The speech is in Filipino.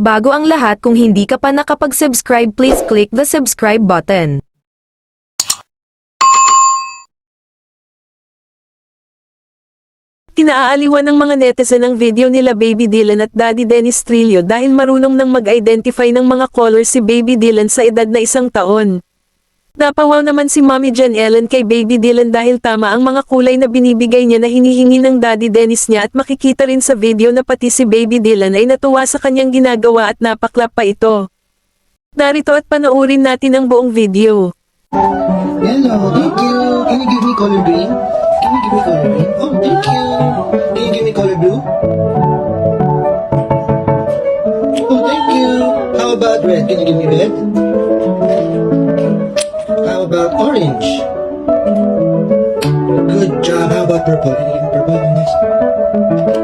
Bago ang lahat, kung hindi ka pa nakapag-subscribe, please click the subscribe button. Tinaaaliwan ng mga netizen ang video nila Baby Dylan at Daddy Dennis Trillo dahil marunong nang mag-identify ng mga colors si Baby Dylan sa edad na 1 taon. Napawaw naman si Mommy Jen Ellen kay Baby Dylan dahil tama ang mga kulay na binibigay niya na hinihingi ng Daddy Dennis niya at makikita rin sa video na pati si Baby Dylan ay natuwa sa kanyang ginagawa at napaklap pa ito. Narito at panoorin natin ang buong video. Hello, thank you. Can you give me color green? Can you give me color green? Oh, thank you. Can you give me color blue? Oh, thank you. How about red? Can you give me red? How about orange? Good job. How about purple? Can you give me purple? Nice.